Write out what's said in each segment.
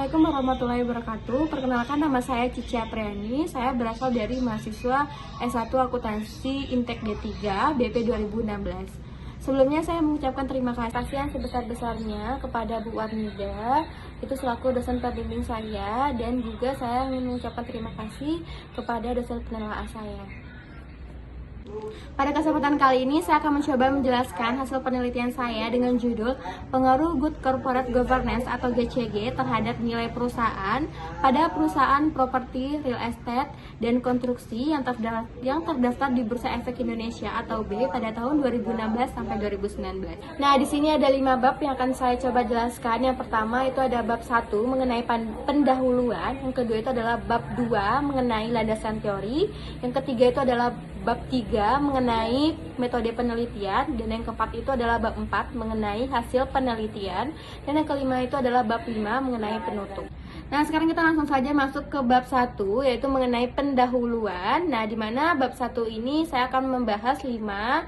Assalamualaikum warahmatullahi wabarakatuh. Perkenalkan, nama saya Cici Apriani. Saya berasal dari mahasiswa S1 Akuntansi Intek D3 BP 2016. Sebelumnya saya mengucapkan terima kasih yang sebesar-besarnya kepada Bu Warnida, itu selaku dosen pembimbing saya, dan juga saya ingin mengucapkan terima kasih kepada dosen penelaah saya. Pada kesempatan kali ini saya akan mencoba menjelaskan hasil penelitian saya dengan judul Pengaruh Good Corporate Governance atau GCG terhadap nilai perusahaan pada perusahaan properti, real estate, dan konstruksi yang terdaftar di Bursa Efek Indonesia atau B pada tahun 2016 sampai 2019. Nah, di sini ada 5 bab yang akan saya coba jelaskan. Yang pertama itu ada bab 1 mengenai pendahuluan, yang kedua itu adalah bab 2 mengenai landasan teori, yang ketiga itu adalah bab 3 mengenai metode penelitian, dan yang keempat itu adalah bab 4 mengenai hasil penelitian, dan yang kelima itu adalah bab 5 mengenai penutup. Nah, sekarang kita langsung saja masuk ke bab 1, yaitu mengenai pendahuluan. Nah, di mana bab 1 ini saya akan membahas 5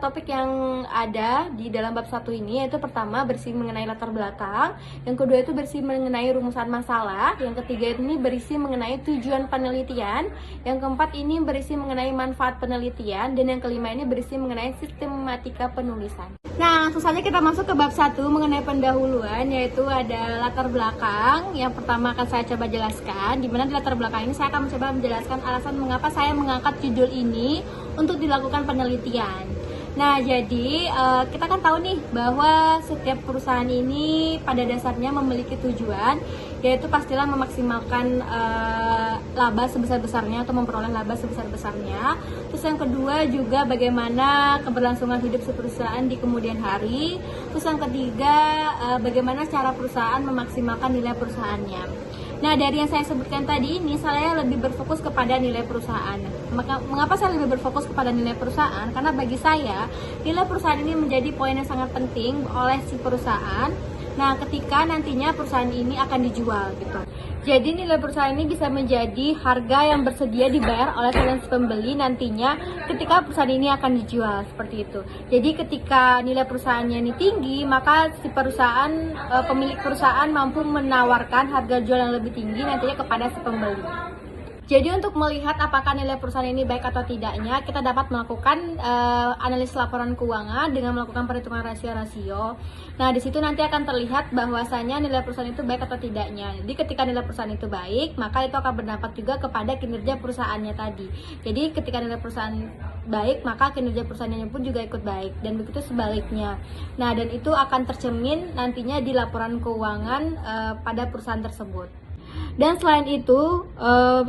topik yang ada di dalam bab 1 ini, yaitu pertama berisi mengenai latar belakang, yang kedua itu berisi mengenai rumusan masalah, yang ketiga ini berisi mengenai tujuan penelitian, yang keempat ini berisi mengenai manfaat penelitian, dan yang kelima ini berisi mengenai sistematika penulisan. Nah, langsung saja kita masuk ke bab 1 mengenai pendahuluan, yaitu ada latar belakang. Yang pertama akan saya coba jelaskan, di mana di latar belakang ini saya akan mencoba menjelaskan alasan mengapa saya mengangkat judul ini untuk dilakukan penelitian. Nah, jadi kita kan tahu nih bahwa setiap perusahaan ini pada dasarnya memiliki tujuan, yaitu pastilah memaksimalkan laba sebesar-besarnya atau memperoleh laba sebesar-besarnya. Terus yang kedua juga bagaimana keberlangsungan hidup perusahaan di kemudian hari. Terus yang ketiga bagaimana cara perusahaan memaksimalkan nilai perusahaannya. Nah, dari yang saya sebutkan tadi ini, saya lebih berfokus kepada nilai perusahaan. Mengapa saya lebih berfokus kepada nilai perusahaan? Karena bagi saya, nilai perusahaan ini menjadi poin yang sangat penting oleh si perusahaan. Nah, ketika nantinya perusahaan ini akan dijual gitu. Jadi nilai perusahaan ini bisa menjadi harga yang bersedia dibayar oleh kalian si pembeli nantinya ketika perusahaan ini akan dijual, seperti itu. Jadi ketika nilai perusahaannya ini tinggi, maka si perusahaan, pemilik perusahaan mampu menawarkan harga jual yang lebih tinggi nantinya kepada si pembeli. Jadi untuk melihat apakah nilai perusahaan ini baik atau tidaknya, kita dapat melakukan analisis laporan keuangan dengan melakukan perhitungan rasio-rasio. Nah, di situ nanti akan terlihat bahwasanya nilai perusahaan itu baik atau tidaknya. Jadi ketika nilai perusahaan itu baik, maka itu akan berdampak juga kepada kinerja perusahaannya tadi. Jadi ketika nilai perusahaan baik, maka kinerja perusahaannya pun juga ikut baik, dan begitu sebaliknya. Nah, dan itu akan tercermin nantinya di laporan keuangan pada perusahaan tersebut. Dan selain itu,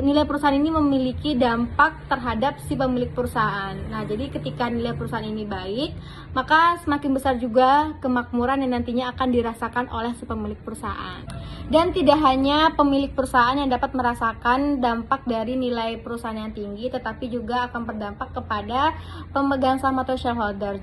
nilai perusahaan ini memiliki dampak terhadap si pemilik perusahaan. Nah, jadi ketika nilai perusahaan ini baik, maka semakin besar juga kemakmuran yang nantinya akan dirasakan oleh si pemilik perusahaan. Dan tidak hanya pemilik perusahaan yang dapat merasakan dampak dari nilai perusahaan yang tinggi, tetapi juga akan berdampak kepada pemegang saham atau shareholder.